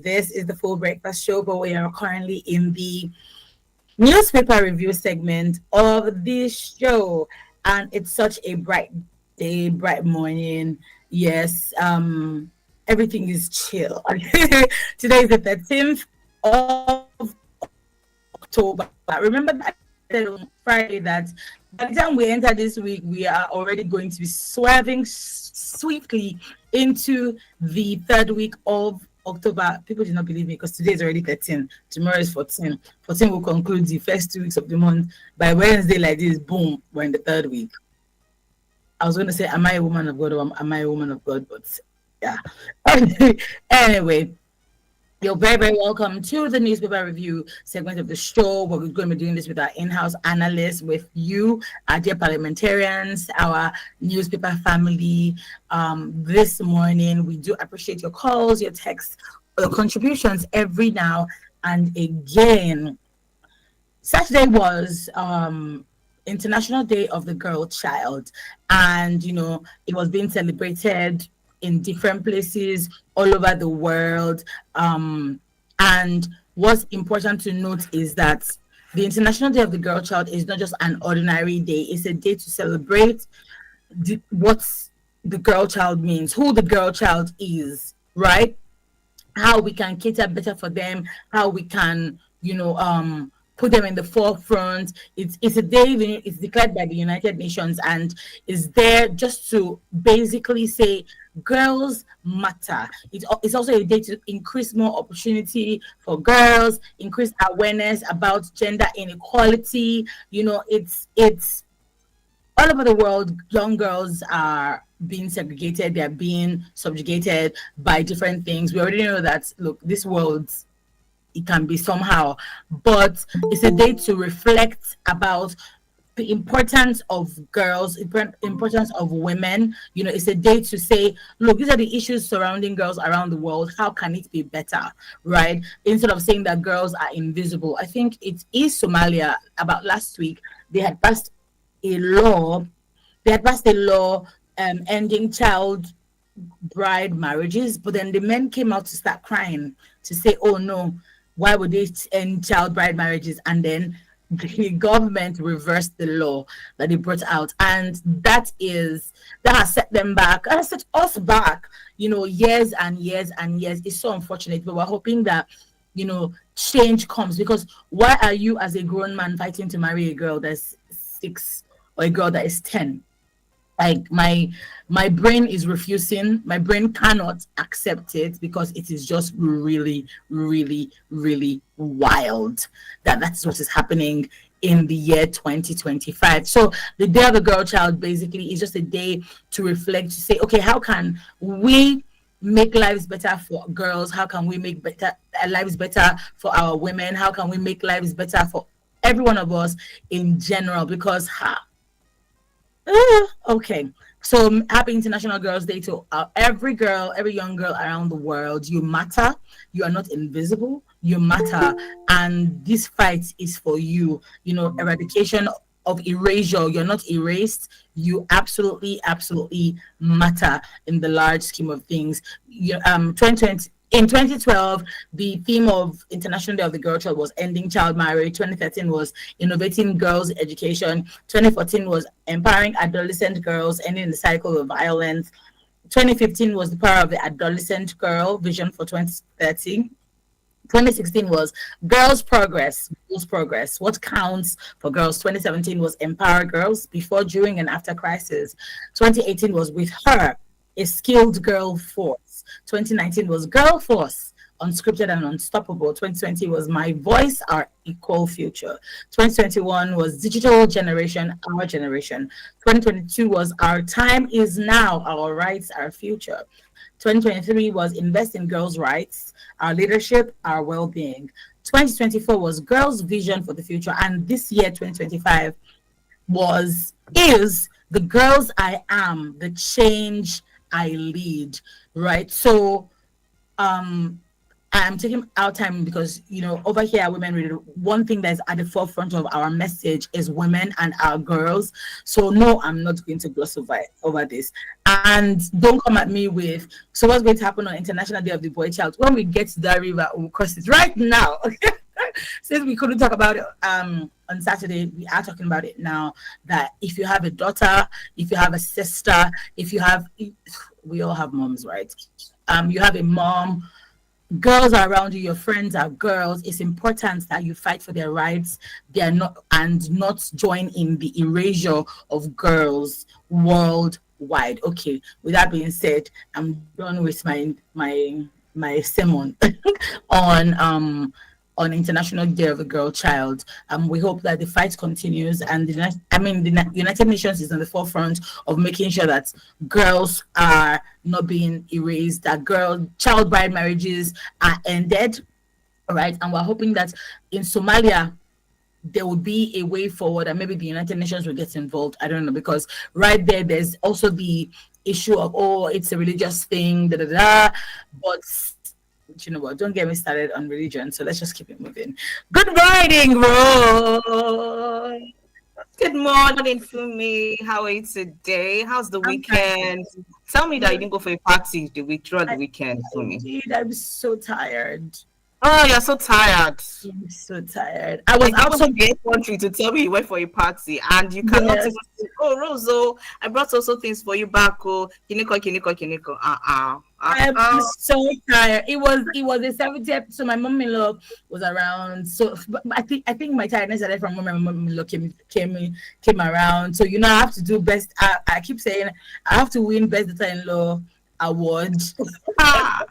This is the Full Breakfast Show, but we are currently in the newspaper review segment of this show, and it's such a bright day, bright morning. Yes, everything is chill. Today is the 13th of October. Remember that I said on Friday that by the time we enter this week, we are already going to be swerving swiftly into the third week of October. People did not believe me because today is already 13. Tomorrow is 14. 14 will conclude the first 2 weeks of the month. By Wednesday, like this, boom, we're in the third week. I was going to say, am I a woman of God or am I a woman of God? But yeah. Anyway, you're very, very welcome to the newspaper review segment of the show. We're going to be doing this with our in-house analysts, with you, our dear parliamentarians, our newspaper family. This morning, we do appreciate your calls, your texts, your contributions every now and again. Saturday was International Day of the Girl Child, and it was being celebrated in different places all over the world. And what's important to note is that the International Day of the Girl Child is not just an ordinary day, it's a day to celebrate what the girl child means, who the girl child is, right? How we can cater better for them, how we can, put them in the forefront. It's a day, it's declared by the United Nations, and is there just to basically say girls matter. It's also a day to increase more opportunity for girls, increase awareness about gender inequality. It's all over the world. Young girls are being segregated, they're being subjugated by different things. We already know that, look, this world, it can be somehow, but it's a day to reflect about the importance of girls, importance of women. It's a day to say, look, these are the issues surrounding girls around the world. How can it be better, right? Instead of saying that girls are invisible. I think it is Somalia. About last week, they had passed a law. Ending child bride marriages, but then the men came out to start crying to say, oh no, why would they end child bride marriages? And then the government reversed the law that they brought out, and that has set them back, and set us back, years and years and years. It's so unfortunate, but we're hoping that change comes, because why are you as a grown man fighting to marry a girl that's 6 or a girl that is 10? Like, my brain is refusing. My brain cannot accept it, because it is just really, really, really wild that that's what is happening in the year 2025. So the Day of the Girl Child basically is just a day to reflect, to say, okay, how can we make lives better for girls? How can we make lives better for our women? How can we make lives better for every one of us in general? Because okay, so happy International Girls Day to every girl, every young girl around the world. You matter. You are not invisible. You matter, and this fight is for you. Eradication of erasure. You're not erased. You absolutely, absolutely matter in the large scheme of things. 2020. In 2012, the theme of International Day of the Girl Child was ending child marriage. 2013 was innovating girls' education. 2014 was empowering adolescent girls, ending the cycle of violence. 2015 was the power of the adolescent girl, vision for 2030. 2016 was girls progress, what counts for girls. 2017 was empower girls before, during, and after crisis. 2018 was with her, a skilled girl force. 2019 was Girl Force, Unscripted and Unstoppable. 2020 was My Voice, Our Equal Future. 2021 was Digital Generation, Our Generation. 2022 was Our Time Is Now, Our Rights, Our Future. 2023 was Invest in Girls' Rights, Our Leadership, Our Well-Being. 2024 was Girls' Vision for the Future. And this year, 2025, is The Girls I Am, The Change I Lead, right? So I'm taking our time because over here at Women Radio, one thing that's at the forefront of our message is women and our girls. So no, I'm not going to gloss over this. And don't come at me with so what's going to happen on International Day of the Boy Child. When we get to that river, we'll cross it right now. Since we couldn't talk about it on Saturday, we are talking about it now. That if you have a daughter, if you have a sister, if you have, we all have moms, right? You have a mom, girls are around you, your friends are girls. It's important that you fight for their rights. They are not and not join in the erasure of girls worldwide. Okay, with that being said, I'm done with my sermon on International Day of the Girl Child. We hope that the fight continues, and the United Nations is on the forefront of making sure that girls are not being erased, that child bride marriages are ended, all right? And we're hoping that in Somalia there will be a way forward, and maybe the United Nations will get involved. I don't know, because right there's also the issue of it's a religious thing, da da da. But you know what? Don't get me started on religion. So let's just keep it moving. Good morning, Roy. Good morning, Fumi. How are you today? How's the I'm fine. weekend? Tell me that you didn't go for a party throughout the I, weekend, I Fumi. did. I'm so tired. Oh, you're so tired. I'm so tired. I was Like you out so even the country to tell me you went for a party and you cannot even yes. say, "Oh, Roso, I brought also things for you back." Oh, kiniko, kiniko, kiniko. I'm so tired. It was the 70th. So my mom-in-law was around. So but I think my tiredness started from when my mom-in-law came around. So I have to do best. I keep saying I have to win best daughter-in-law award. Ah,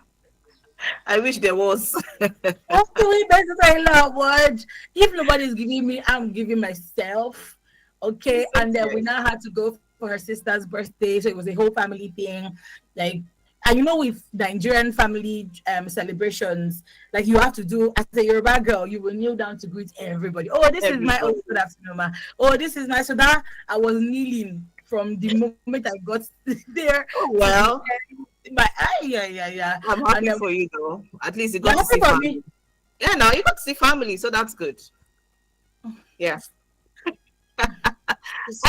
I wish there was. I have to win best daughter-in-law award. If nobody's giving me, I'm giving myself. Okay, It's and then we okay. now had to go for her sister's birthday, so it was a whole family thing. Like, and with Nigerian family celebrations, like you have to do as a Yoruba girl, you will kneel down to greet everybody. Oh, this is my good Everybody. afternoon, ma. Oh, this is my so that I was kneeling from the moment I got there Oh to the well, end. Yeah. I'm And happy then for you though. At least you you're got to happy see for me. family. Yeah, no, you got to see family, so that's good. Yeah.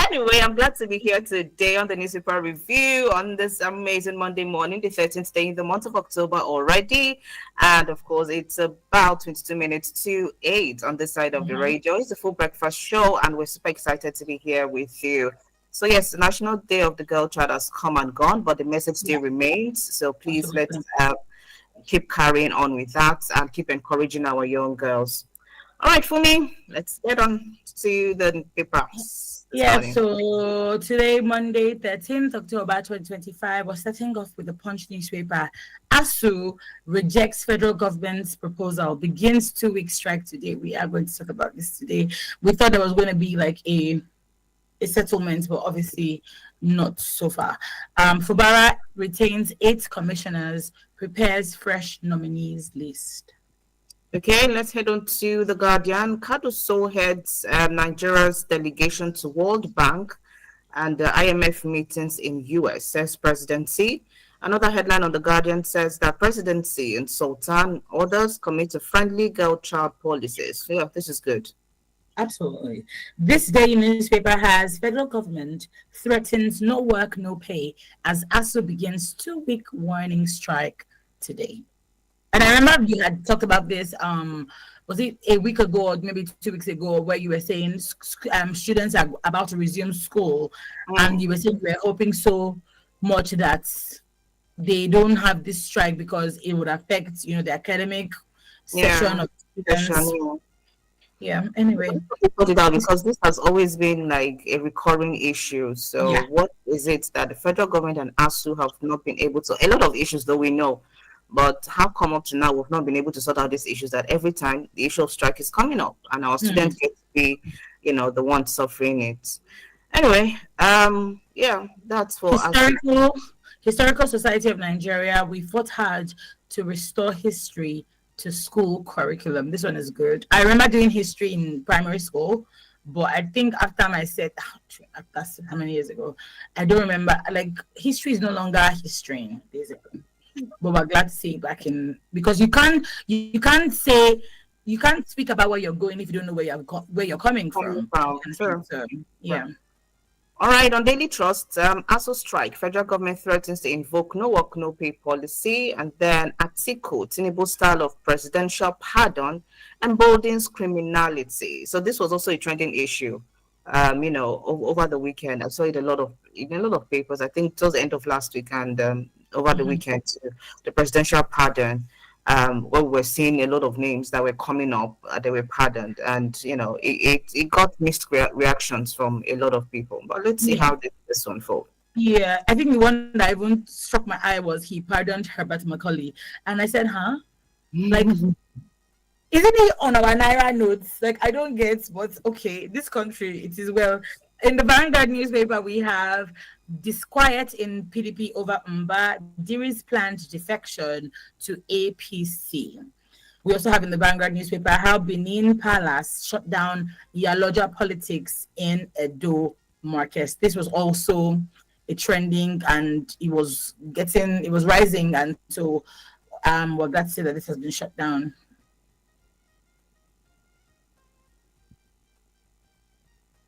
Anyway, I'm glad to be here today on the newspaper review on this amazing Monday morning, the 13th day in the month of October already. And of course, it's about 22 minutes to 8 on this side of the Mhm. radio. It's a full breakfast show, and we're super excited to be here with you. So, yes, the National Day of the Girl Child has come and gone, but the message Yeah, still remains. So, please let's absolutely. keep carrying on with that and keep encouraging our young girls. All right, Fumi, let's get on to the papers this Yeah, morning. so today, Monday, 13th October 2025, was starting off with the Punch newspaper. ASUU rejects federal government's proposal, begins 2 week strike today. We are going to talk about this today. We thought there was going to be like a settlement, but obviously not so far. Fubara retains 8 commissioners, prepares fresh nominees list. Okay, let's head on to the Guardian. Cardoso heads Nigeria's delegation to World Bank and the IMF meetings in US, says presidency. Another headline on the Guardian says that presidency and Sultan orders commit to friendly girl child policies. Yeah, this is good. Absolutely. This day newspaper has federal government threatens no work, no pay as ASU begins 2 week warning strike today. And I remember you had talked about this. Was it a week ago or maybe 2 weeks ago, where you were saying students are about to resume school, and Mm, you were saying you were hoping so much that they don't have this strike because it would affect the academic session yeah, of session, students. yeah. Yeah. Anyway, Put it out because this has always been like a recurring issue. So, yeah. what is it that the federal government and ASU have not been able to? A lot of issues, though we know, but how come up to now we've not been able to sort out these issues? That every time the issue of strike is coming up, and our students Hmm. get to be, the ones suffering it. Anyway, yeah, that's for ASU. historical Historical Society of Nigeria, we fought hard to restore history to school curriculum. This one is good. I remember doing history in primary school, but I think after my set, that's how many years ago? I don't remember. Like history is no longer history, basically. but we're glad to see it back in, because you can't speak about where you're going if you don't know where you're coming Coming from. from, sure. So Sure. yeah. All right, on Daily Trust, ASUU strike. Federal government threatens to invoke no work, no pay policy. And then Atiku, Tinubu style of presidential pardon emboldens criminality. So this was also a trending issue, over the weekend. I saw it in a lot of papers. I think it was the end of last week and over the Mhm. weekend, too, the presidential pardon. Where we were seeing a lot of names that were coming up, they were pardoned, and it got mixed reactions from a lot of people. But let's see Yeah. how this unfolds. Yeah, I think the one that even struck my eye was he pardoned Herbert Macaulay, and I said, "Huh? Like, isn't he on our naira notes? Like, I don't get, but okay, this country, it is well." In the Vanguard newspaper, we have disquiet in PDP over Mba, Diri's planned defection to APC. We also have in the Vanguard newspaper how Benin Palace shut down Yaloja politics in Edo Marcus. This was also a trending, and it was rising, and so we're glad to say that this has been shut down.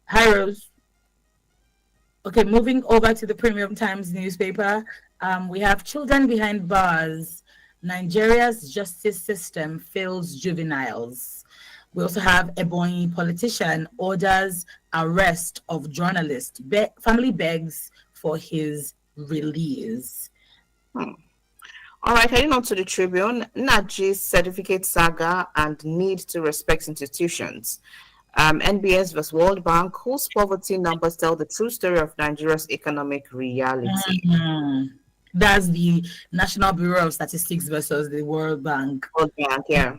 Hi, Rose. Okay, moving over to the Premium Times newspaper, we have children behind bars. Nigeria's justice system fails juveniles. We also have Ebonyi politician orders arrest of journalist. Family begs for his release. Hmm. All right, heading on to the Tribune, Naji's certificate saga and need to respect institutions. NBS vs World Bank, whose poverty numbers tell the true story of Nigeria's economic reality. Mhm. That's the National Bureau of Statistics versus the World Bank. World Bank, yeah.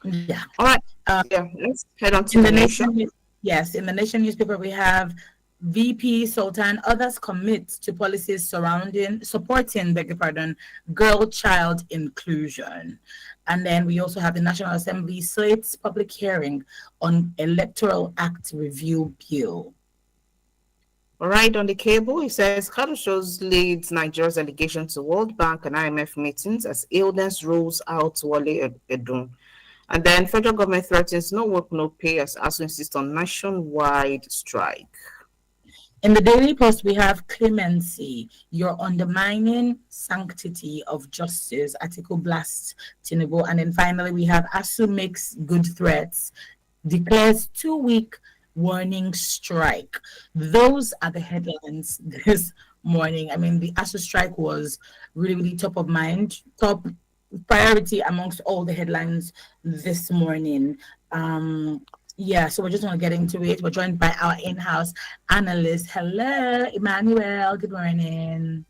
Yeah. All right, Uh, yeah, let's head on to in the the nation. nation, yes, in the Nation newspaper, we have VP Sultan, others commit to policies supporting, beg your pardon, girl child inclusion. And then we also have the National Assembly slates public hearing on Electoral Act Review Bill. All right, on the cable, it says Kado shows leads Nigeria's allegation to World Bank and IMF meetings as illness rolls out Wale Edun. And then federal government threatens no work, no pay as ASU insists on nationwide strike. In the Daily Post, we have clemency. You're undermining sanctity of justice. Article blasts Tinubu. And then finally, we have ASU makes good threats, declares 2 week warning strike. Those are the headlines this morning. I mean, the ASU strike was really, really top of mind, top priority amongst all the headlines this morning. Yeah, so we're just going to get into it. We're joined by our in-house analyst. Hello, Emmanuel. Good morning.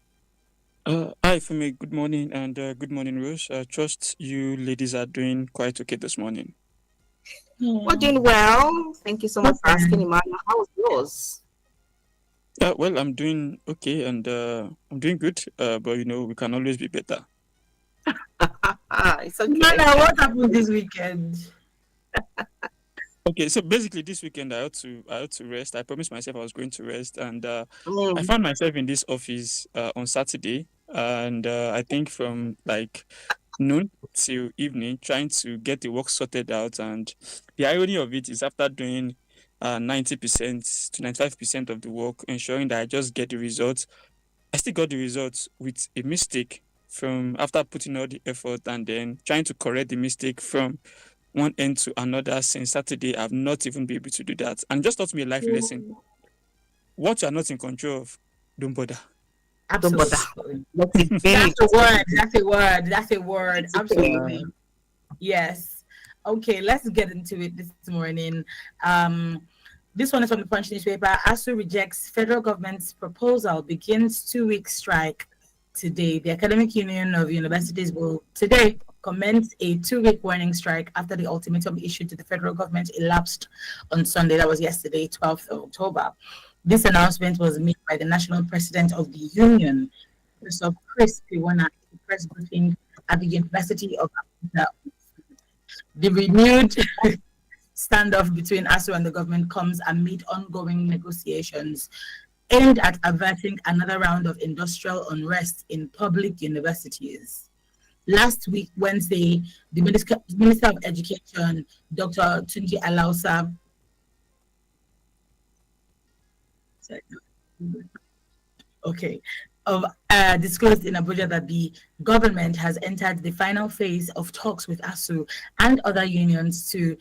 Hi, Fumi. Good morning, and good morning, Rose. Trust you ladies are doing quite okay this morning. We're Yeah. doing well. Thank you so much for asking, Okay. Emmanuel. How was yours? Well, I'm doing okay, and I'm doing good. But we can always be better. It's okay. Emmanuel, what happened this weekend? Okay, so basically, this weekend I had to rest. I promised myself I was going to rest, and I Mm. found myself in this office on Saturday, and I think from like noon till evening, trying to get the work sorted out. And the irony of it is, after doing 90% to 95% of the work, ensuring that I just get the results, I still got the results with a mistake from after putting all the effort and then trying to correct the mistake from one end to another since Saturday. I've not even been able to do that. And just taught me a life lesson. What you're not in control of, don't bother. Don't bother. Absolutely. Let it That's be. a word. That's a word. That's a word. It's okay. Absolutely. Yes. Okay, let's get into it this morning. This one is from the Punch newspaper. ASU rejects federal government's proposal, begins 2 week strike today. The Academic Union of Universities will today commence a 2 week warning strike after the ultimatum issued to the federal government elapsed on Sunday. That was yesterday, 12th of October. This announcement was made by the national president of the union, Professor Chris Piwana, at a press briefing at the University of Abuja. The renewed standoff between ASU and the government comes amid ongoing negotiations aimed at averting another round of industrial unrest in public universities. Last week, Wednesday, the Minister of Education, Dr. Tunji Alausa, okay, of disclosed in Abuja that the government has entered the final phase of talks with ASUU and other unions to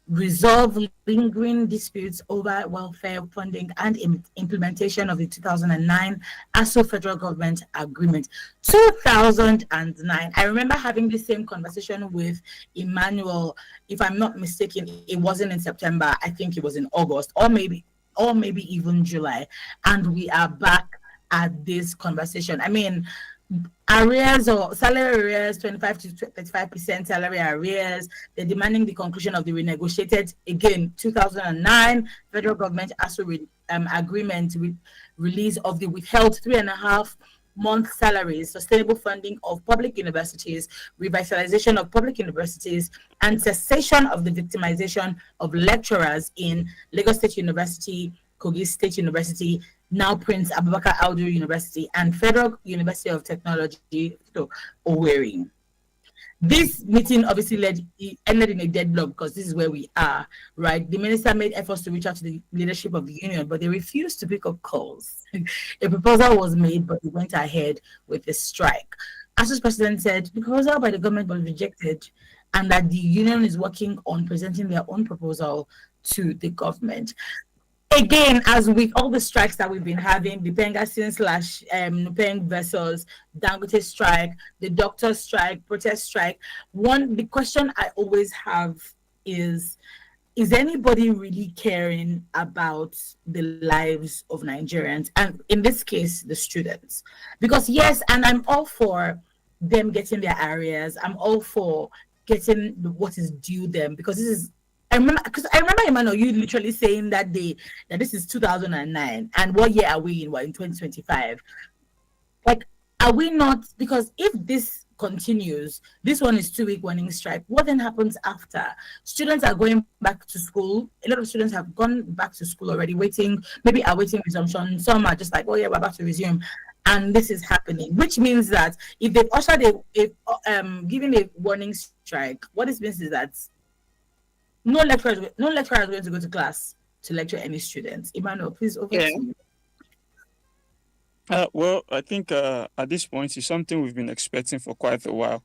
resolve lingering disputes over welfare funding and implementation of the 2009 ASUU federal government agreement. 2009. I remember having the same conversation with Emmanuel. If I'm not mistaken, it wasn't in September. I think it was in August, or maybe even July, and we are back at this conversation. I mean, arrears or salary arrears, 25 to 35% salary arrears. They're demanding the conclusion of the renegotiated, again, 2009 federal government ASUU agreement with release of the withheld 3.5 month salaries, sustainable funding of public universities, revitalization of public universities, and cessation of the victimization of lecturers in Lagos State University, Kogi State University, now Prince Abubakar Audu University, and Federal University of Technology, so Owerri. This meeting obviously ended in a deadlock because this is where we are, right? The minister made efforts to reach out to the leadership of the union, but they refused to pick up calls. A proposal was made, but they went ahead with the strike. ASU's president said the proposal by the government was rejected and that the union is working on presenting their own proposal to the government. Again, as with all the strikes that we've been having, the Pengasin slash Nupeng versus Dangote strike, the doctor strike, protest strike, the question I always have is anybody really caring about the lives of Nigerians, and in this case the students? Because yes, and I'm all for them getting their areas, I'm all for getting what is due them, because this is, I remember Emmanuel, you literally saying that day that this is 2009, and what year are we in? We're in 2025. Like, are we not? Because if this continues, this one is 2 week warning strike. What then happens after? Students are going back to school. A lot of students have gone back to school already, waiting, maybe awaiting resumption. Some are just like, oh yeah, we're about to resume. And this is happening, which means that if they've ushered given a warning strike, what this means is that no lecturer is going to go to class to lecture any students. Emmanuel, please, over Yeah. to you. Well, I think at this point, it's something we've been expecting for quite a while.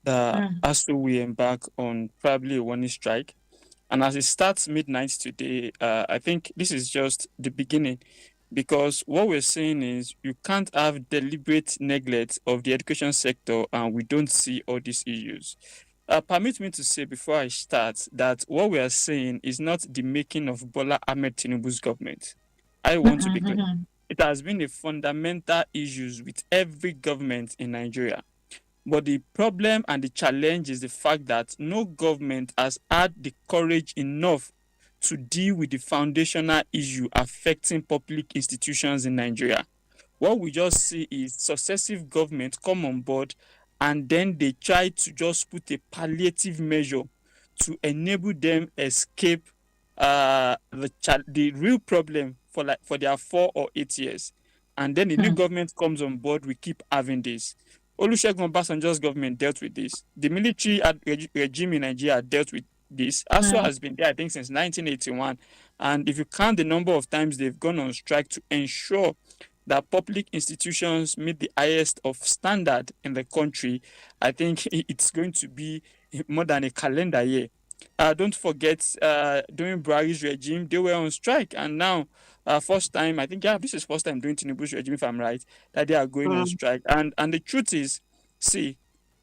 That Mm, ASU we embark on probably a warning strike. And as it starts midnight today, I think this is just the beginning, because what we're saying is you can't have deliberate neglect of the education sector and we don't see all these issues. Permit me to say before I start that what we are saying is not the making of Bola Ahmed Tinubu's government. I want to be clear. mm, It has been a fundamental issue with every government in Nigeria. But the problem and the challenge is the fact that no government has had the courage enough to deal with the foundational issue affecting public institutions in Nigeria. What we just see is successive governments come on board and then they try to just put a palliative measure to enable them escape the real problem for their 4 or 8 years. And then the new mm, government comes on board, we keep having this. Olusegun Obasanjo's government dealt with this. The military regime in Nigeria dealt with this. ASUU mm, has been there, I think, since 1981. And if you count the number of times they've gone on strike to ensure that public institutions meet the highest of standard in the country, I think it's going to be more than a calendar year. Don't forget, during Buhari's regime, they were on strike, and now, first time, I think, yeah, this is first time during Tinubu's regime, if I'm right, that they are going on Mm. strike. And the truth is, see,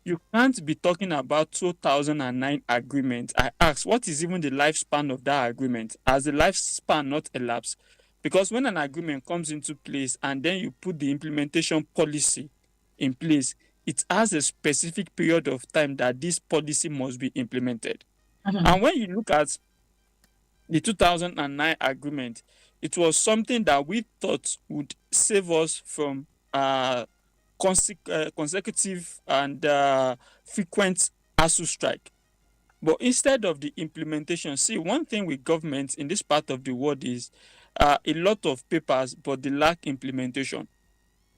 you can't be talking about 2009 agreement. I ask, what is even the lifespan of that agreement? Has the lifespan not elapsed? Because when an agreement comes into place and then you put the implementation policy in place, it has a specific period of time that this policy must be implemented. And mm, when you look at the 2009 agreement, it was something that we thought would save us from consecutive and frequent ASU strike. But instead of the implementation, see, one thing with governments in this part of the world is a lot of papers, but they lack implementation.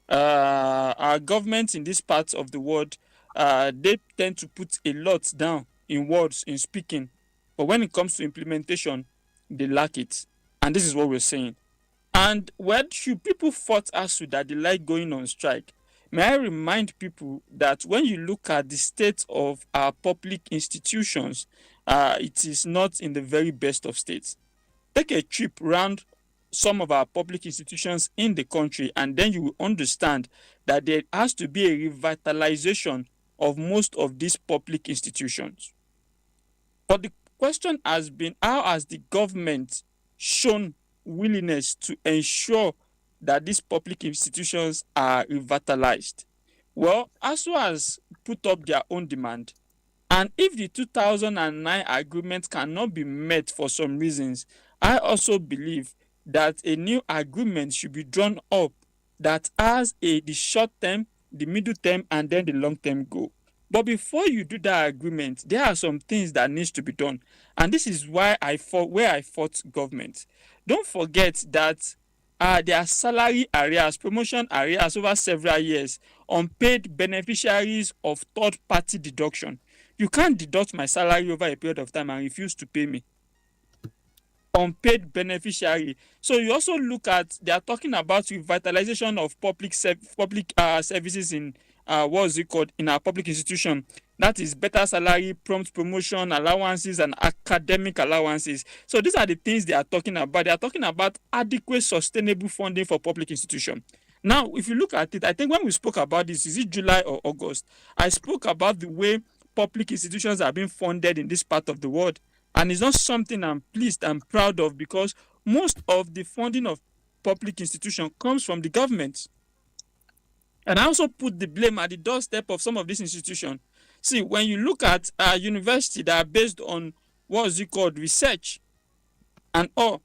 Our governments in this part of the world, they tend to put a lot down in words, in speaking, but when it comes to implementation, they lack it. And this is what we're saying. And when should people fault ASUU that they like going on strike? May I remind people that when you look at the state of our public institutions, it is not in the very best of states. Take a trip around some of our public institutions in the country, and then you will understand that there has to be a revitalization of most of these public institutions. But the question has been, how has the government shown willingness to ensure that these public institutions are revitalized? Well, ASUU has put up their own demand. And if the 2009 agreement cannot be met for some reasons, I also believe that a new agreement should be drawn up that has the short term, the middle term, and then the long term goal. But before you do that agreement, there are some things that needs to be done, and this is why I fought government. Don't forget that there are salary arrears, promotion arrears over several years, unpaid beneficiaries of third party deduction. You can't deduct my salary over a period of time and refuse to pay me. Unpaid beneficiary. So you also look at, they are talking about revitalization of public services in what's it called, in our public institution. That is better salary, prompt promotion, allowances, and academic allowances. So these are the things they are talking about. They are talking about adequate, sustainable funding for public institution. Now, if you look at it, I think when we spoke about this, is it July or August? I spoke about the way public institutions are being funded in this part of the world. And it's not something I'm pleased and proud of, because most of the funding of public institutions comes from the government. And I also put the blame at the doorstep of some of these institutions. See, when you look at university that are based on what's it called, research and all,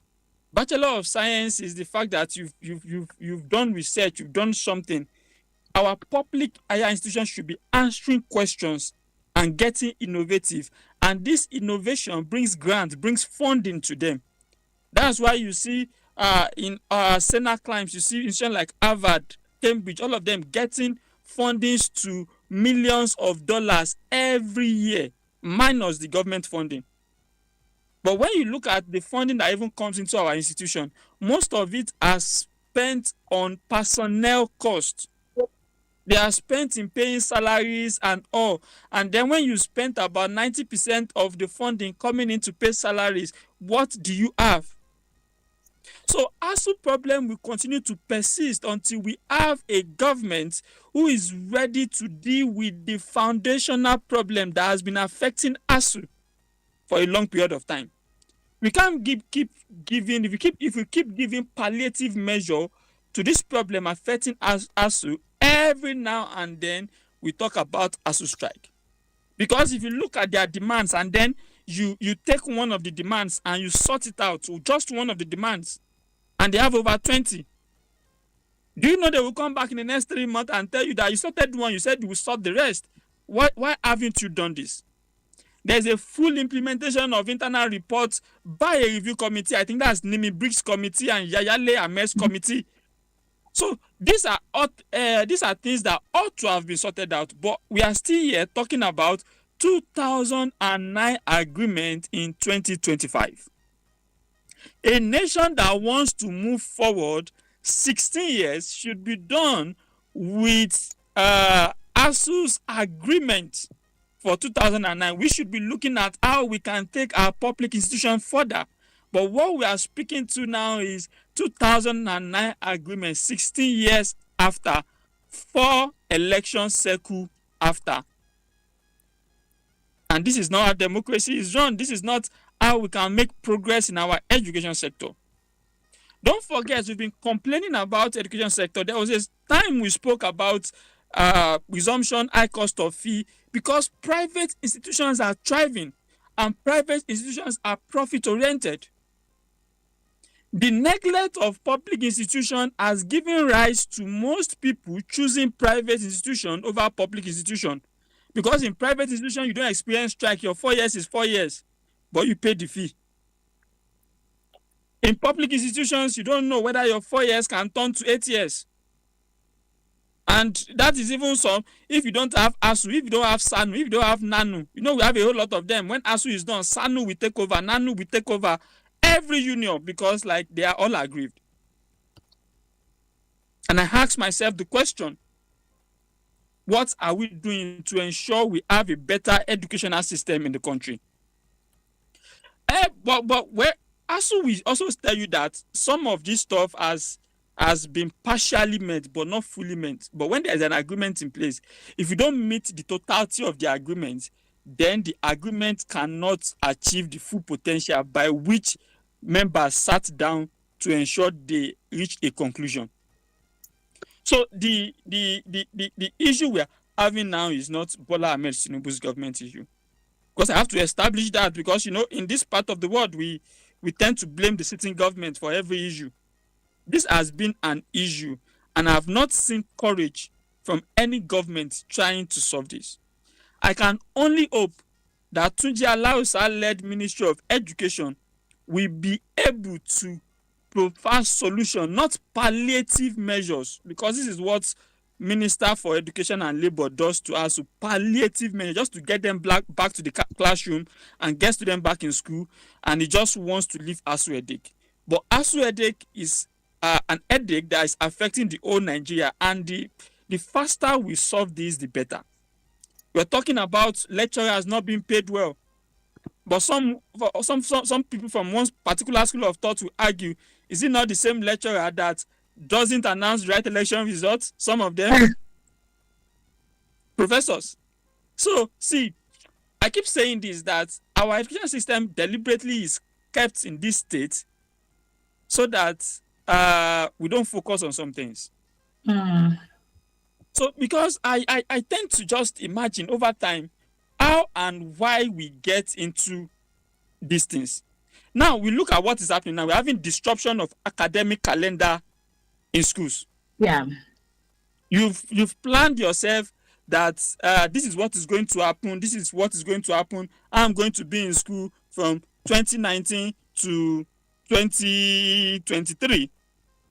Bachelor of Science is the fact that you've done research, you've done something. Our public higher institutions should be answering questions and getting innovative, and this innovation brings grants, brings funding to them. That's why you see in Sena climbs, you see institutions like Harvard, Cambridge, all of them getting fundings to millions of dollars every year, minus the government funding. But when you look at the funding that even comes into our institution, most of it are spent on personnel costs. They are spent in paying salaries and all. And then when you spend about 90% of the funding coming in to pay salaries, what do you have? So ASUU problem will continue to persist until we have a government who is ready to deal with the foundational problem that has been affecting ASUU for a long period of time. We can't keep giving, if we keep giving palliative measure to this problem affecting ASUU, every now and then we talk about ASUU strike. Because if you look at their demands and then you take one of the demands and you sort it out, just one of the demands, and they have over 20. Do you know they will come back in the next 3 months and tell you that you sorted one, you said you will sort the rest? Why haven't you done this? There's a full implementation of internal reports by a review committee. I think that's Nimi Briggs committee and Yayale Ahmed's committee. So these are things that ought to have been sorted out, but we are still here talking about 2009 agreement in 2025. A nation that wants to move forward 16 years should be done with ASUU's agreement for 2009. We should be looking at how we can take our public institution further. But what we are speaking to now is 2009 agreement, 16 years after, 4 election cycle after. And this is not how democracy is run. This is not how we can make progress in our education sector. Don't forget, we've been complaining about education sector. There was a time we spoke about resumption, high cost of fee, because private institutions are thriving and private institutions are profit oriented. The neglect of public institution has given rise to most people choosing private institution over public institution, because in private institution you don't experience strike. Your 4 years is 4 years, but you pay the fee. In public institutions, you don't know whether your 4 years can turn to 8 years. And that is even some, if you don't have ASUU, if you don't have SANU, if you don't have NANU, we have a whole lot of them. When ASUU is done, SANU will take over, NANU will take over every union because like they are all aggrieved. And I ask myself the question, what are we doing to ensure we have a better educational system in the country? But where ASUU will also tell you that some of this stuff has been partially met but not fully met. But when there's an agreement in place, if you don't meet the totality of the agreement, then the agreement cannot achieve the full potential by which members sat down to ensure they reach a conclusion. So the issue we're having now is not Bola Ahmed Tinubu's government issue. Because I have to establish that, because in this part of the world we tend to blame the sitting government for every issue. This has been an issue, and I have not seen courage from any government trying to solve this. I can only hope that Tunji Alausa-led Ministry of Education will be able to provide solution, not palliative measures, because this is what Minister for Education and Labour does to us, palliative measures, just to get them back to the classroom and get students back in school, and he just wants to leave ASUU headache. But ASUU headache is an headache that is affecting the whole Nigeria, and the faster we solve this, the better. We're talking about lecturers not being paid well, but some people from one particular school of thought will argue, is it not the same lecturer that doesn't announce the right election results? Some of them professors. So see, I keep saying this, that our education system deliberately is kept in this state so that we don't focus on some things. So because I tend to just imagine over time how and why we get into these things. Now we look at what is happening now. We're having disruption of academic calendar in schools. Yeah. You've planned yourself that this is what is going to happen. This is what is going to happen. I'm going to be in school from 2019 to 2023.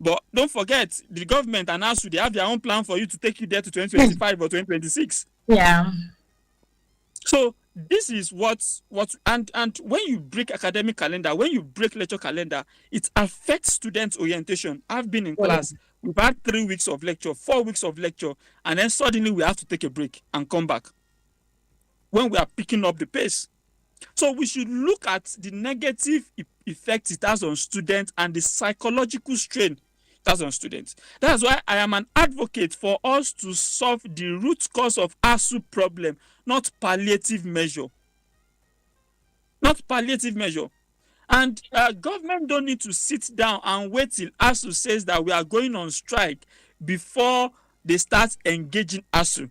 But don't forget, the government and ASUU, they have their own plan for you to take you there to 2025 or 2026. Yeah. So this is what and when you break academic calendar, when you break lecture calendar, it affects students' orientation. I've been in class, we've had 3 weeks of lecture, 4 weeks of lecture, and then suddenly we have to take a break and come back when we are picking up the pace. So we should look at the negative effects it has on students and the psychological strain it has on students. That's why I am an advocate for us to solve the root cause of ASUU problem, not palliative measure. Not palliative measure. And government don't need to sit down and wait till ASUU says that we are going on strike before they start engaging ASUU.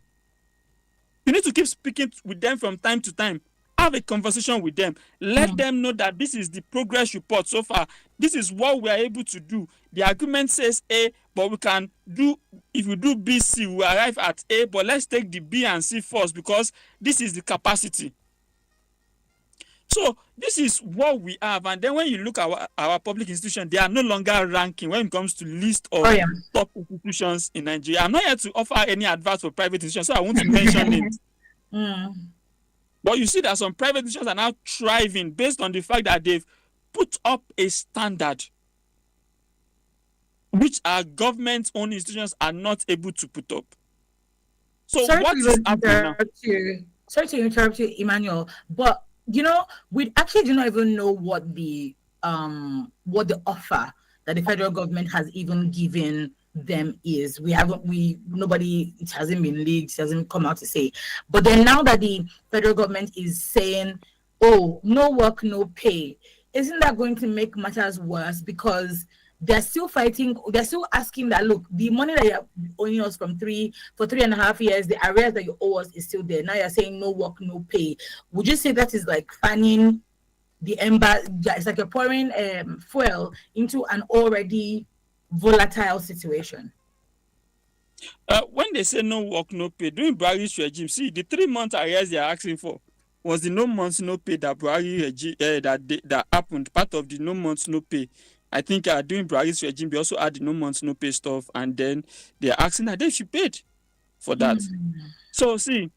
You need to keep speaking with them from time to time. Have a conversation with them. Let them know that this is the progress report so far. This is what we are able to do. The agreement says A, but we can do, if we do B, C, we arrive at A, but let's take the B and C first because this is the capacity. So this is what we have. And then when you look at our public institutions, they are no longer ranking when it comes to list of top institutions in Nigeria. I'm not here to offer any advice for private institutions, so I want to mention it. But you see that some private institutions are now thriving based on the fact that they've put up a standard which our government-owned institutions are not able to put up. So what is happening now? Sorry to interrupt you, Emmanuel, but we actually do not even know what the offer that the federal government has even given them is. It hasn't been leaked, it hasn't come out to say. But then now that the federal government is saying, oh, no work, no pay, isn't that going to make matters worse? Because they're still fighting, they're still asking that, look, the money that you're owing us for 3.5 years, the arrears that you owe us is still there. Now you're saying no work, no pay. Would you say that is like fanning the ember? It's like you're pouring fuel into an already volatile situation? When they say no work, no pay, during Buhari's regime, see, the 3 months arrears they are asking for was the no months, no pay that Buhari regime that happened, part of the no months, no pay I think during Buhari's regime, they also had the no months, no pay stuff, and then they're asking that they should pay for that. So see,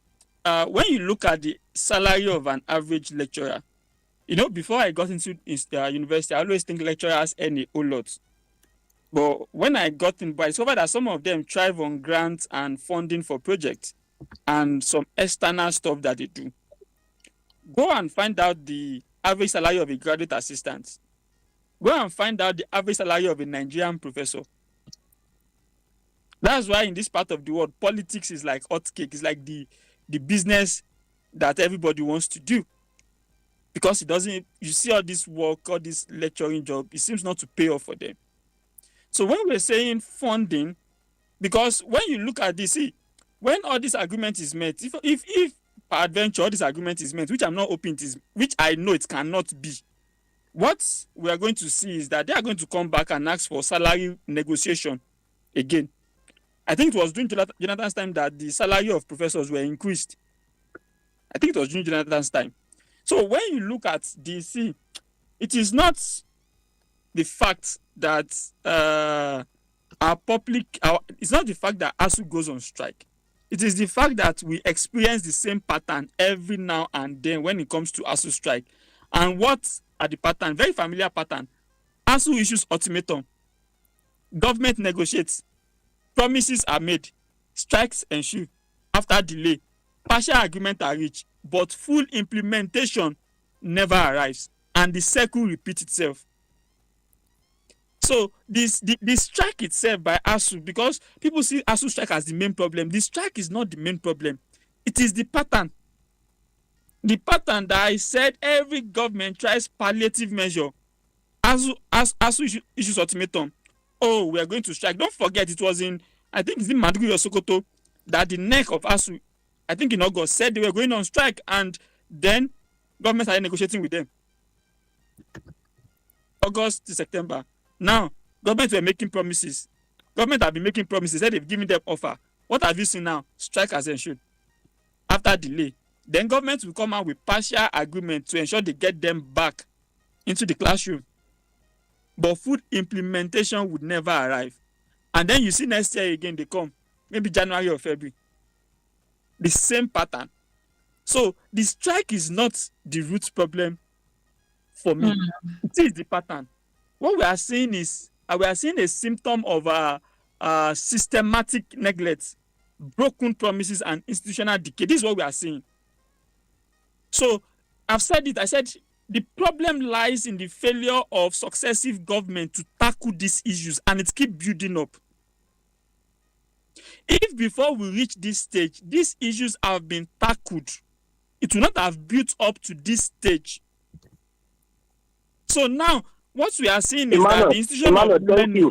when you look at the salary of an average lecturer, before I got into university, I always think lecturers earn a whole lot. But when I got in, I discovered that some of them thrive on grants and funding for projects and some external stuff that they do. Go and find out the average salary of a graduate assistant. Go and find out the average salary of a Nigerian professor. That's why in this part of the world, politics is like hot cake. It's like the business that everybody wants to do. Because you see all this work, all this lecturing job, it seems not to pay off for them. So when we're saying funding, because when you look at this, see, when all this agreement is met, if peradventure all this agreement is met, which I'm not hoping it is, which I know it cannot be, what we are going to see is that they are going to come back and ask for salary negotiation again. I think it was during Jonathan's time that the salary of professors were increased. I think it was during Jonathan's time. So when you look at DC, it is not the fact that it's not the fact that ASUU goes on strike. It is the fact that we experience the same pattern every now and then when it comes to ASUU strike. And what are the pattern? Very familiar pattern. ASUU issues ultimatum. Government negotiates. Promises are made. Strikes ensue. After delay, partial agreement are reached, but full implementation never arrives, and the cycle repeats itself. So the strike itself by ASUU, because people see ASUU strike as the main problem, the strike is not the main problem. It is the pattern. The pattern that I said every government tries palliative measure. ASUU issues ultimatum. Oh, we are going to strike. Don't forget, it was I think it's in Maiduguri or Sokoto, that the neck of ASUU, I think in August, said they were going on strike, and then government started negotiating with them. August to September. Now, government were making promises. Government have been making promises, said they've given them offer. What have you seen now? Strike has ensued. After delay. Then government will come out with partial agreement to ensure they get them back into the classroom. But full implementation would never arrive. And then you see next year again, they come. Maybe January or February. The same pattern. So the strike is not the root problem for me. It is the pattern. What we are seeing is we are seeing a symptom of systematic neglect, broken promises, and institutional decay. This is what we are seeing. So I've said it. I said the problem lies in the failure of successive government to tackle these issues, and it keeps building up. If before we reach this stage, these issues have been tackled, it will not have built up to this stage. So now, what we are seeing is that the institution of thank you.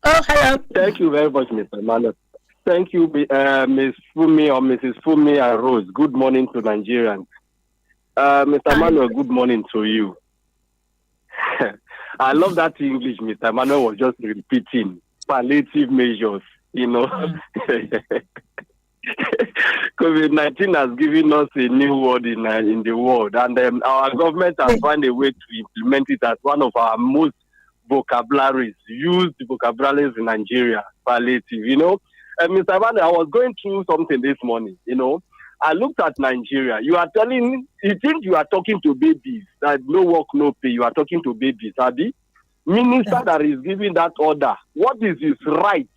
Oh, hello. Thank you very much, Mr. Emmanuel. Thank you, Ms. Fumi or Mrs. Fumi and Rose. Good morning to Nigerians. Mr. Emmanuel, good morning to you. I love that English Mr. Emmanuel was just repeating. Palliative measures, COVID-19 has given us a new word in the world, and our government has found a way to implement it as one of our most used vocabularies in Nigeria. Palliative, Mr. Emmanuel, I was going through something this morning, I looked at Nigeria. You think you are talking to babies, that no work, no pay. You are talking to babies, Abi. Minister that is giving that order, what is his right?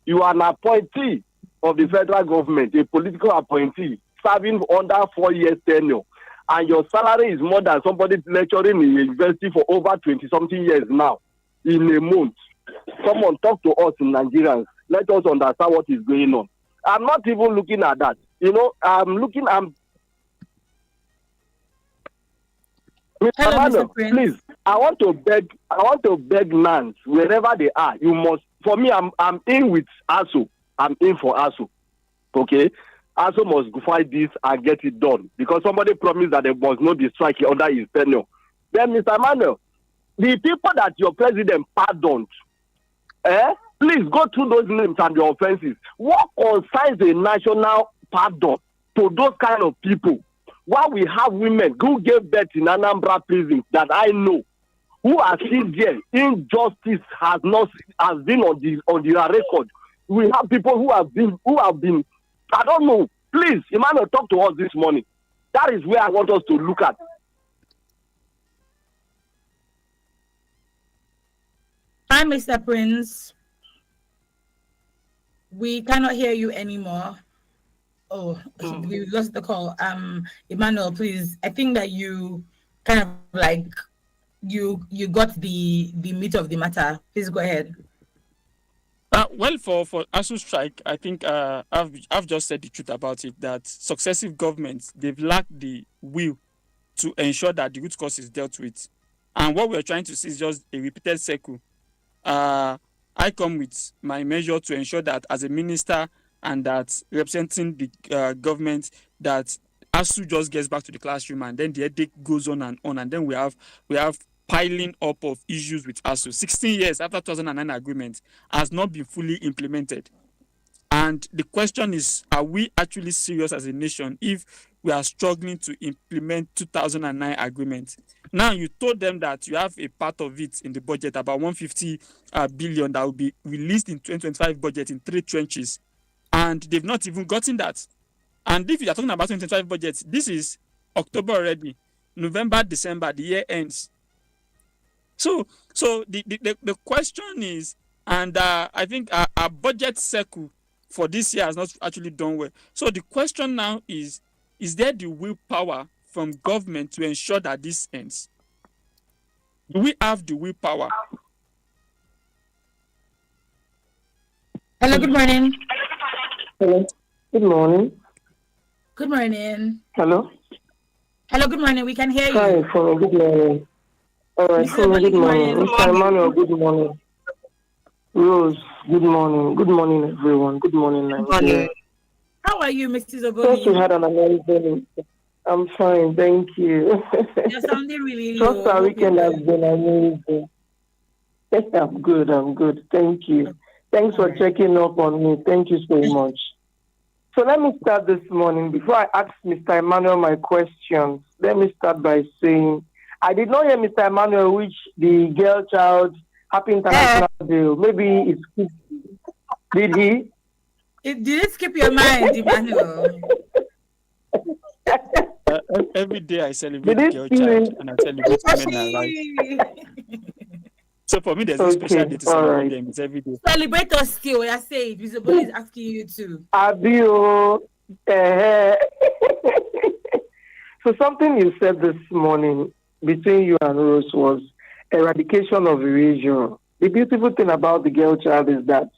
You are an appointee of the federal government, a political appointee, serving under 4 years tenure, and your salary is more than somebody lecturing in university for over 20-something years now, in a month. Someone talk to us in Nigerians. Let us understand what is going on. I'm not even looking at that. Mr. Hello, please, I want to beg Nans, wherever they are, you must, for me, I'm in with ASUU. I'm in for ASUU. Okay? ASUU must fight this and get it done. Because somebody promised that there must not be strike under his tenure. Then, Mr. Emmanuel, the people that your president pardoned, please go through those names and the offenses. What concerns a national pardon to those kind of people? While we have women who gave birth in Anambra prison that I know, who are still there. Injustice has been on their record. We have people who have been. I don't know. Please, Emmanuel, talk to us this morning. That is where I want us to look at. Hi, Mr. Prince. We cannot hear you anymore. Oh, we lost the call. Emmanuel, please. I think that you kind of like you got the meat of the matter. Please go ahead. Well, for ASUU strike, I think I've just said the truth about it, that successive governments, they've lacked the will to ensure that the root cause is dealt with. And what we're trying to see is just a repeated cycle. I come with my measure to ensure that as a minister and that representing the government, that ASUU just gets back to the classroom, and then the headache goes on, and then we have piling up of issues with ASUU. 16 years after 2009 agreement has not been fully implemented. And the question is, are we actually serious as a nation if we are struggling to implement 2009 agreement? Now, you told them that you have a part of it in the budget, about 150 billion that will be released in 2025 budget in 3 trenches, and they've not even gotten that. And if you are talking about 2025 budget, this is October already. November, December, the year ends. So the question is, and I think our budget cycle for this year has not actually done well. So the question now is there the willpower from government to ensure that this ends? Do we have the willpower? Hello, good morning. Hello. Good morning. Good morning. Hello. Hello, good morning. We can hear Hi, you. good morning. All right, Mr. Ebony, good good morning. morning. Mr. Emmanuel, good morning. Rose, good morning. Good morning, everyone. Good morning, Nigeria. How are you, Mrs. Trust you Oboni? had an amazing. I'm fine, thank you. You're sounding really Trust low. our Hope you're weekend has good. been amazing. Yes, I'm good. Thank you. Thanks for Alright. checking up on me. Thank you so much. So let me start this morning. Before I ask Mr. Emmanuel my questions, let me start by saying I did not hear Mr. Emmanuel wish the girl child Happy International Day. Maybe it's did he? Did it skip your mind, Emmanuel? Every day I celebrate Did girl it child and I celebrate women in life. So for me, there's no special day to celebrate them. It's every day. Celebrate us still. I say it. Mr. Oboni is asking you to. Abio. So something you said this morning between you and Rose was eradication of erasure. The beautiful thing about the girl child is that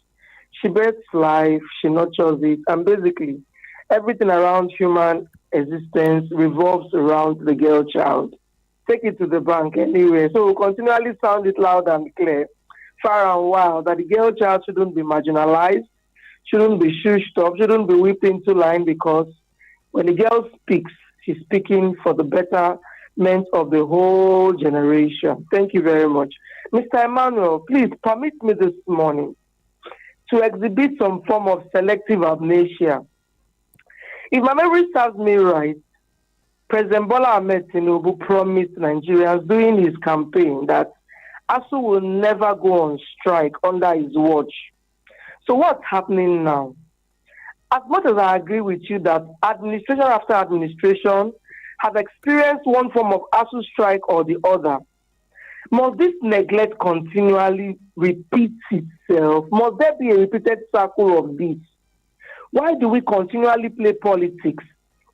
she births life, she nurtures it, and basically everything around human existence revolves around the girl child. Take it to the bank anyway. So we'll continually sound it loud and clear, far and wide, that the girl child shouldn't be marginalized, shouldn't be shushed up, shouldn't be whipped into line, because when the girl speaks, she's speaking for the betterment of the whole generation. Thank you very much. Mr. Emmanuel, please permit me this morning to exhibit some form of selective amnesia. If my memory serves me right, President Bola Ahmed Tinubu promised Nigerians during his campaign that ASUU will never go on strike under his watch. So what's happening now? As much as I agree with you that administration after administration have experienced one form of ASUU strike or the other, must this neglect continually repeat itself? Must there be a repeated cycle of this? Why do we continually play politics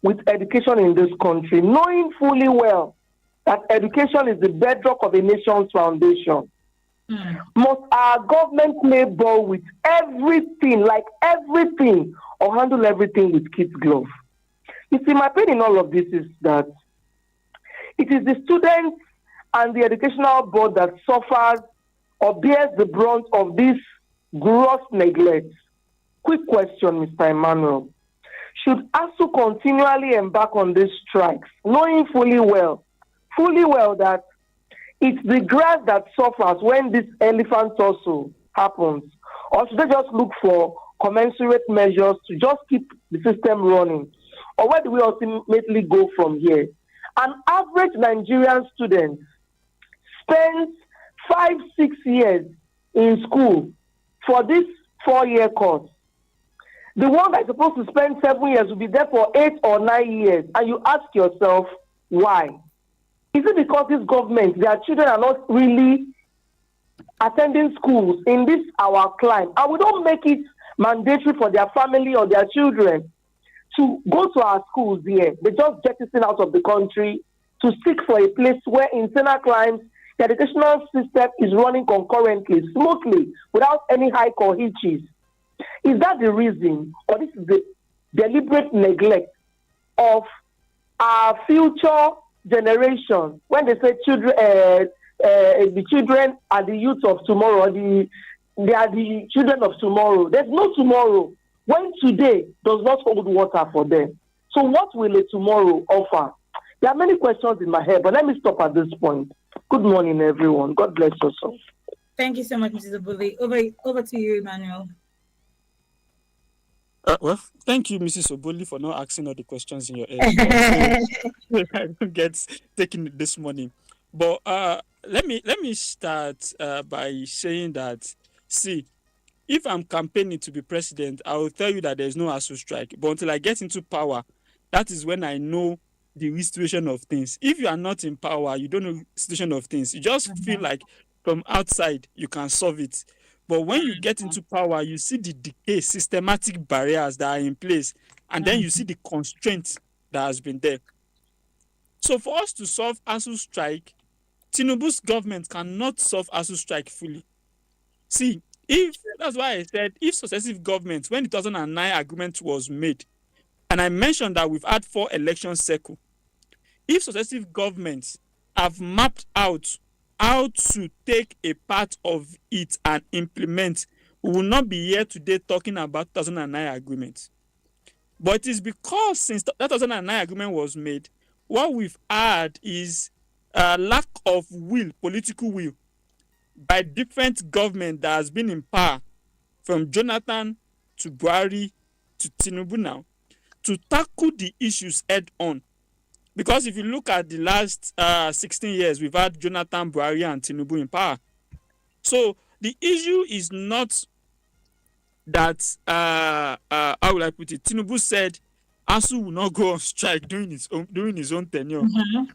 with education in this country, knowing fully well that education is the bedrock of a nation's foundation? Must our government play ball with everything, like everything, or handle everything with kid glove? You see, my pain in all of this is that it is the students and the educational board that suffers or bears the brunt of this gross neglect. Quick question, Mr. Emmanuel. Should ASUU continually embark on these strikes, knowing fully well that it's the grass that suffers when this elephant also happens? Or should they just look for commensurate measures to just keep the system running? Or where do we ultimately go from here? An average Nigerian student spends 5-6 years in school for this 4-year course. The one that's supposed to spend 7 years will be there for 8 or 9 years. And you ask yourself, why? Is it because this government, their children are not really attending schools in this our climate? And we don't make it mandatory for their family or their children to go to our schools here. They just jettison out of the country to seek for a place where internal crimes, the educational system is running concurrently, smoothly, without any hike or hitches. Is that the reason, or this is the deliberate neglect of our future generation? When they say children, the children are the youth of tomorrow, they are the children of tomorrow. There's no tomorrow when today does not hold water for them. So what will a tomorrow offer? There are many questions in my head, but let me stop at this point. Good morning, everyone. God bless us all. Thank you so much, Mrs. Obuli. Over to you, Emmanuel. Well, thank you, Mrs. Oboli, for not asking all the questions in your head. So I don't get taken this morning. But let me start by saying that, see, if I'm campaigning to be president, I will tell you that there's no ASUU strike. But until I get into power, that is when I know the real situation of things. If you are not in power, you don't know the situation of things. You just feel like from outside you can solve it. But when you get into power, you see the decay, systematic barriers that are in place, and then you see the constraints that has been there. So for us to solve ASUU strike, Tinubu's government cannot solve ASUU strike fully. See, that's why I said if successive governments, when the 2009 agreement was made, and I mentioned that we've had 4 election cycles, if successive governments have mapped out how to take a part of it and implement, we will not be here today talking about 2009 agreement. But it is because since that 2009 agreement was made, what we've had is a lack of will, political will, by different government that has been in power, from Jonathan to Buhari to Tinubu now, to tackle the issues head on. Because if you look at the last 16 years, we've had Jonathan, Buhari, and Tinubu in power. So the issue is not that, how will I put it? Tinubu said ASUU will not go on strike during his own tenure.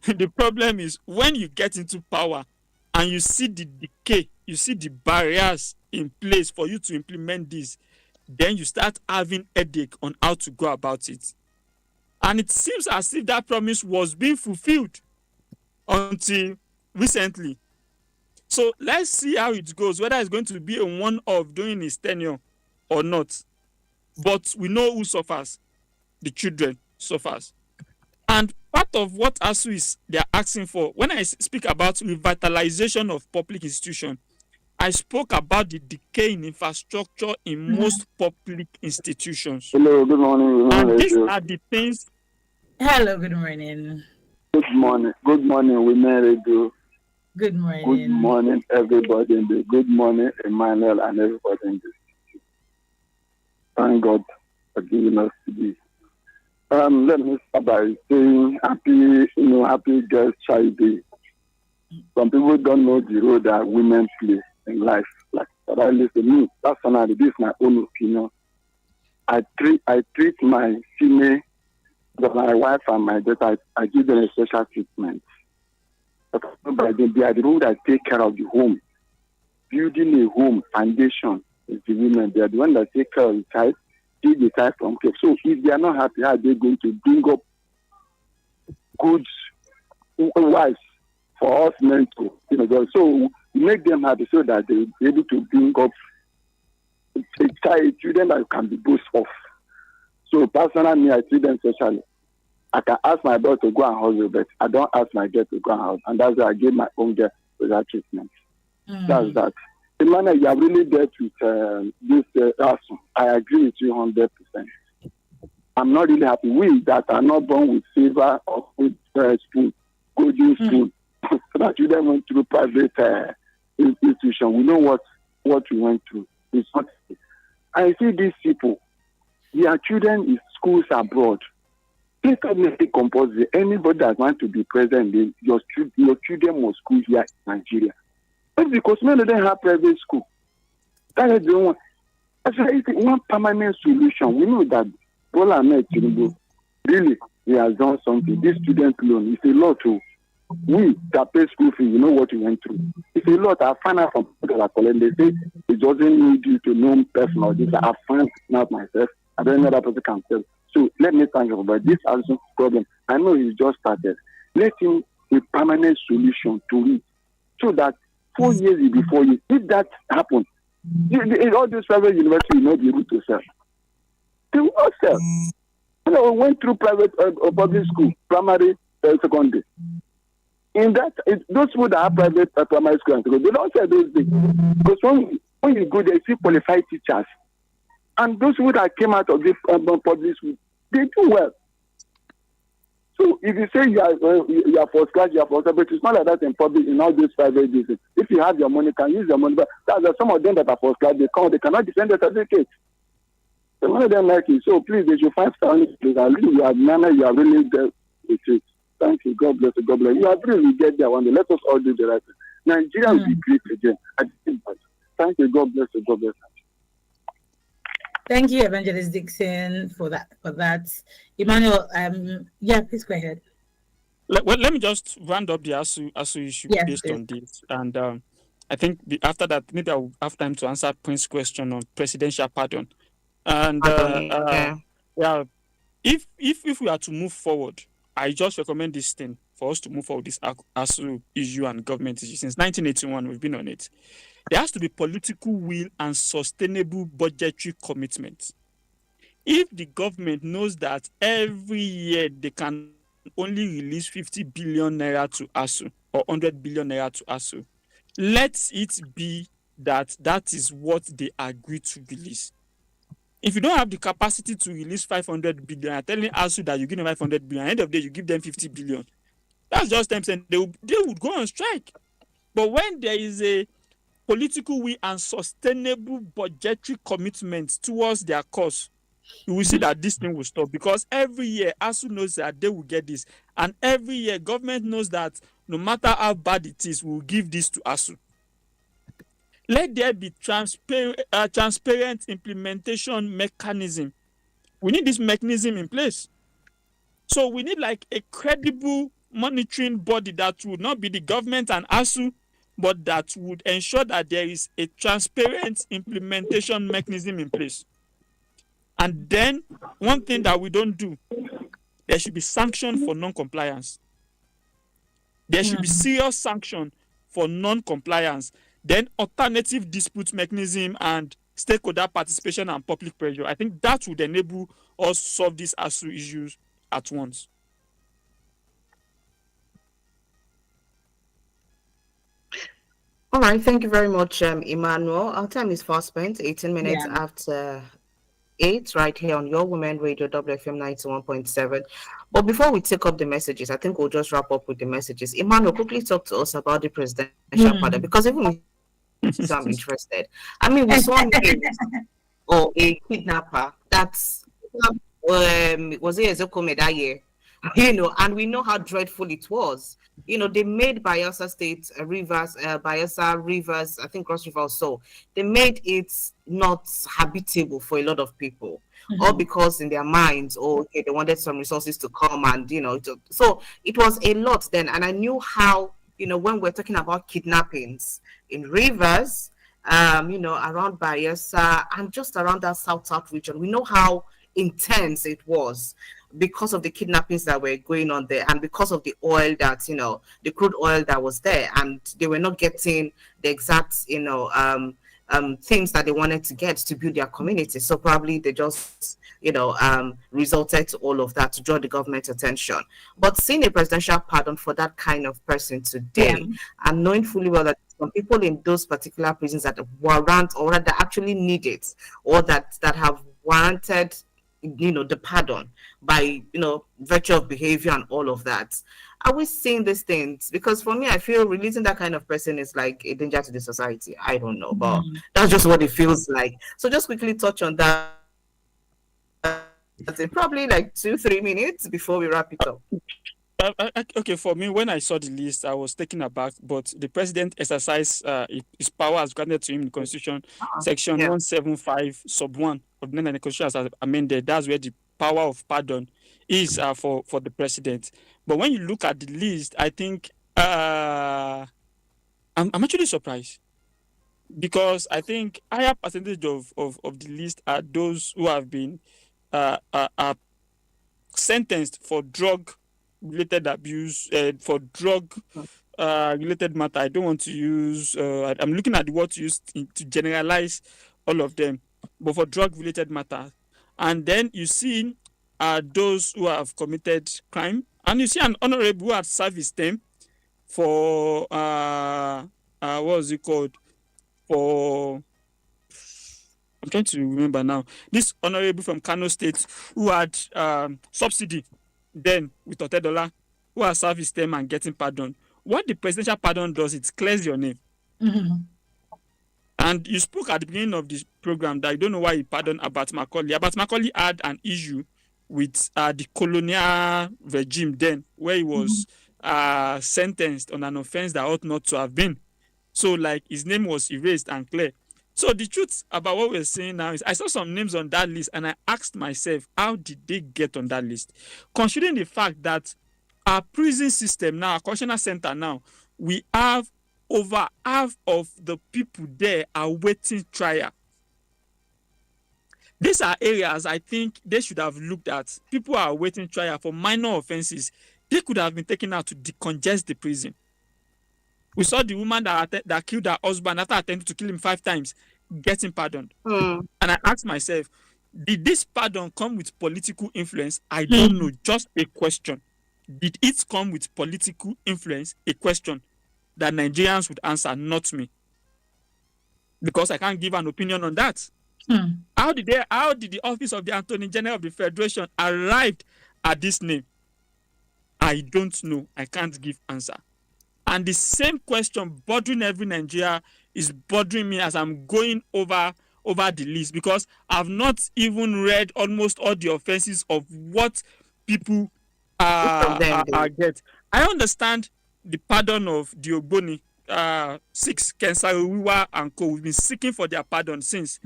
The problem is when you get into power and you see the decay, you see the barriers in place for you to implement this, then you start having headache on how to go about it. And it seems as if that promise was being fulfilled until recently. So let's see how it goes, whether it's going to be a one-off during his tenure or not. But we know who suffers. The children suffers. And part of what ASUU they are asking for, when I speak about revitalization of public institutions, I spoke about the decay in infrastructure in most public institutions. Hello, good morning. And these are the things. Hello, good morning. Good morning. Good morning, Women Radio. Good morning. Good morning, everybody in the good morning, Emmanuel, and everybody in the city. Thank God for giving us this. Let me start by saying happy Girls' Child Day. Some people don't know the role that women play in life. Like, but I listen to me personally, this is my own opinion. I treat my female, my wife and my daughter, I give them a special treatment. But they are the ones that take care of the home. Building a home foundation is the women. They are the ones that take care of the child, feed the child from care. So if they are not happy, how are they going to bring up good wives for us men to, so we make them happy so that they will be able to bring up a child, children that can be boast of. So personally, I treat them specially. I can ask my daughter to go and hustle, but I don't ask my girl to go and hustle. And that's why I give my own girl that treatment. That's that. Emmanuel, you have really dealt with this ASUU. I agree with you 100%. I'm not really happy. We that are not born with silver or with spoon, golden spoon, so that you then went through private institution. We know what we went through. It's not. I see these people, their children in schools abroad. Please let me make it compulsory. Anybody that wants to be president, your children must school here in Nigeria. But because many of them have private school. That is the one. Actually, it's one permanent solution. We know that Bola Ahmed Tinubu, really, he has done something. This student loan is a lot too. We that pay school fee, you know what we went through. It's a lot. I find out from people that are calling. They say it doesn't need you to know person or this. I find out myself. I don't know that person can tell. So let me thank you. But this has no problem. I know he's just started. Let him a permanent solution to it, so that 4 years will be 4 years. If that happens, all these private universities will not be able to sell. They will not sell. You know, we went through private public school, primary, secondary. In that, those people that have private primary school and secondary, they don't sell those things. Because when you go there, you see qualified teachers. And those people that came out of this public school, they do well. So if you say you are first class, you are first class, but it's not like that in public, in all these private business. If you have your money, you can use your money. But some of them that are first class, they cannot defend the certificate. So one of them like it. So please, they should find sound. You have manner, you are really there with it. Thank you. God bless you. God bless you. You are really get there one day. Let us all do the right thing. Nigeria will be great again. Thank you. God bless you. God bless you. Thank you, Evangelist Dixon, for that. Emmanuel, yeah, please go ahead. Let me just round up the ASUU issue based on this. And I think after that, maybe I will have time to answer Prince's question on presidential pardon. And yeah, if we are to move forward, I just recommend this thing for us to move forward, this ASUU issue and government issue. Since 1981, we've been on it. There has to be political will and sustainable budgetary commitment. If the government knows that every year they can only release 50 billion naira to ASUU or 100 billion naira to ASUU, let it be that is what they agree to release. If you don't have the capacity to release 500 billion, I'm telling ASUU that you give them 500 billion, at the end of the day, you give them 50 billion. That's just 10%. They would go on strike. But when there is a political will and sustainable budgetary commitment towards their cause, you will see that this thing will stop, because every year ASUU knows that they will get this, and every year government knows that no matter how bad it is, we will give this to ASUU. Let there be transparent implementation mechanism. We need this mechanism in place. So we need like a credible monitoring body that would not be the government and ASUU, but that would ensure that there is a transparent implementation mechanism in place. And then one thing that we don't do, there should be sanction for non-compliance. There should be serious sanction for non-compliance. Then alternative dispute mechanism and stakeholder participation and public pressure. I think that would enable us solve these ASUU issues at once. All right, thank you very much, Emmanuel. Our time is fast spent, 18 minutes after 8, right here on Your Women Radio, WFM 91.7. But before we take up the messages, I think we'll just wrap up with the messages. Emmanuel, quickly talk to us about the presidential pardon, because even me, I'm interested. I mean, we saw or a kidnapper that's was it Ezeko Medaye? And we know how dreadful it was. They made Bayelsa State, Bayelsa Rivers, I think Cross River also. They made it not habitable for a lot of people, all because in their minds, they wanted some resources to come and, so it was a lot then. And I knew how, when we're talking about kidnappings in Rivers, around Bayelsa and just around that South region, we know how intense it was, because of the kidnappings that were going on there, and because of the oil that, the crude oil that was there, and they were not getting the exact, things that they wanted to get to build their community. So probably they just, resulted to all of that to draw the government's attention. But seeing a presidential pardon for that kind of person today, and knowing fully well that some people in those particular prisons that warrant or that actually need it, or that have warranted the pardon by virtue of behavior and all of that. Are we seeing these things? Because for me, I feel releasing that kind of person is like a danger to the society. I don't know, but that's just what it feels like. So just quickly touch on that That's it. Probably like 2-3 minutes before we wrap it up. Okay, for me, when I saw the list, I was taken aback. But the president exercised his power as granted to him in the Constitution, Section Yeah. 175, sub 1 of the Constitution as amended. That's where the power of pardon is for the president. But when you look at the list, I think I'm actually surprised because I think higher percentage of the list are those who have been sentenced for drug related abuse, for drug related matter. I don't want to use, I'm looking at the word used to generalize all of them, but for drug related matter. And then you see those who have committed crime, and you see an honorable who has served his term for, what was it called? For, I'm trying to remember now. This honorable from Kano State who had subsidy then with Otedola, who has served his term and getting pardon. What the presidential pardon does, it clears your name. Mm-hmm. And you spoke at the beginning of this program that you don't know why he pardoned Abat Macaulay. Abat Macaulay had an issue with the colonial regime then, where he was sentenced on an offense that ought not to have been. So, like, his name was erased and clear. So the truth about what we're saying now is I saw some names on that list and I asked myself, how did they get on that list? Considering the fact that our prison system now, our correctional center now, we have over half of the people there awaiting trial. These are areas I think they should have looked at. People are awaiting trial for minor offenses. They could have been taken out to decongest the prison. We saw the woman that killed her husband after attempting to kill him 5 times getting pardoned. And I asked myself, did this pardon come with political influence? I don't know. Just a question. Did it come with political influence? A question that Nigerians would answer, not me. Because I can't give an opinion on that. How did the office of the Attorney General of the Federation arrived at this name? I don't know. I can't give answer. And the same question bothering every Nigeria is bothering me as I'm going over the list, because I've not even read almost all the offenses of what people get. I understand the pardon of the Ogboni 6, Kensarowiwa and co. We've been seeking for their pardon since.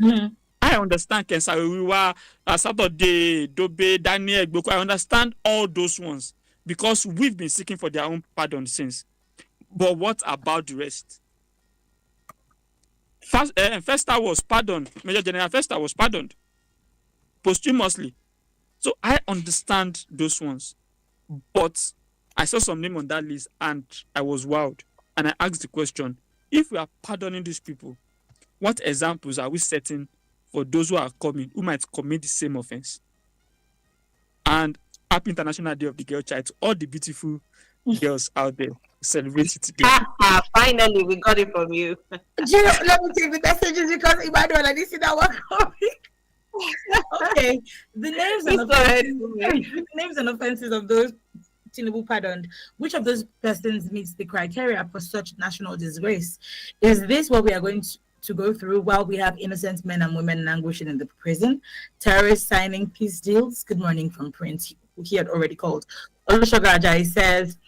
I understand Kensarowiwa, Saturday, Dobe, Daniel Gboko. I understand all those ones because we've been seeking for their own pardon since. But what about the rest? Festa was pardoned. Major General Festa was pardoned posthumously. So I understand those ones. But I saw some name on that list and I was wowed. And I asked the question, if we are pardoning these people, what examples are we setting for those who are coming, who might commit the same offense? And happy International Day of the Girl Child to all the beautiful girls out there celebrate it today. Finally, we got it from you. Let me take the messages because Emmanuel, I didn't see that one coming. Okay, the names and offenses of those Tinubu pardoned. Which of those persons meets the criteria for such national disgrace? Is this what we are going to go through while we have innocent men and women languishing in the prison? Terrorists signing peace deals. Good morning from Prince. He had already called. Olusoga Ajayi says,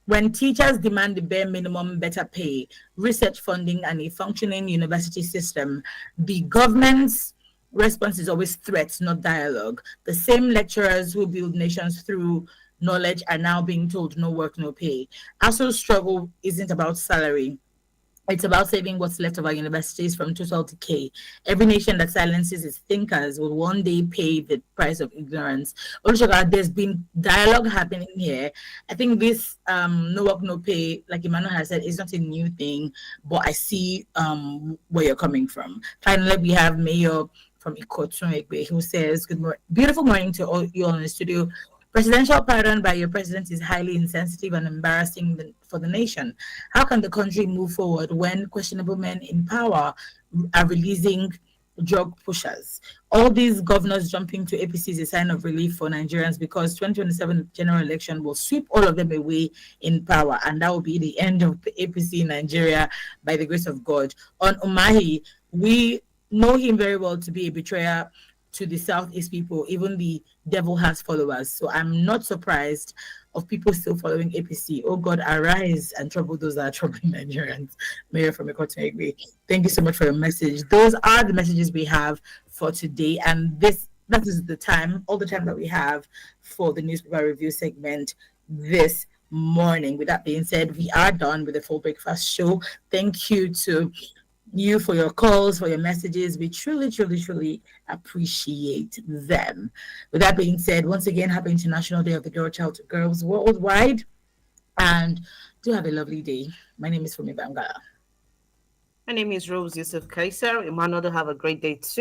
when teachers demand the bare minimum, better pay, research funding, and a functioning university system, the government's response is always threats, not dialogue. The same lecturers who build nations through knowledge are now being told no work, no pay. ASUU's struggle isn't about salary. It's about saving what's left of our universities from total decay. Every nation that silences its thinkers will one day pay the price of ignorance. Olusoga, there's been dialogue happening here. I think this no work, no pay, like Emmanuel has said, is not a new thing, but I see where you're coming from. Finally, we have Mayor from Ikotun Egbe, who says, beautiful morning to all you all in the studio. Presidential pardon by your president is highly insensitive and embarrassing for the nation. How can the country move forward when questionable men in power are releasing drug pushers? All these governors jumping to APC is a sign of relief for Nigerians because 2027 general election will sweep all of them away in power, and that will be the end of the APC in Nigeria by the grace of God. On Umahi, we know him very well to be a betrayer to the Southeast people, even the devil has followers. So I'm not surprised of people still following APC. Oh God, arise and trouble those that are troubling Nigerians. Mayor from Ekotoegbe. Thank you so much for your message. Those are the messages we have for today. And that is the time, all the time that we have for the newspaper review segment this morning. With that being said, we are done with the full breakfast show. Thank you to you for your calls, for your messages. We truly, truly, truly appreciate them. With that being said, once again, happy International Day of the Girl Child to Girls worldwide. And do have a lovely day. My name is Fumi Bangala. My name is Rose Yusuf Kaiser. Emmanuel, have a great day too.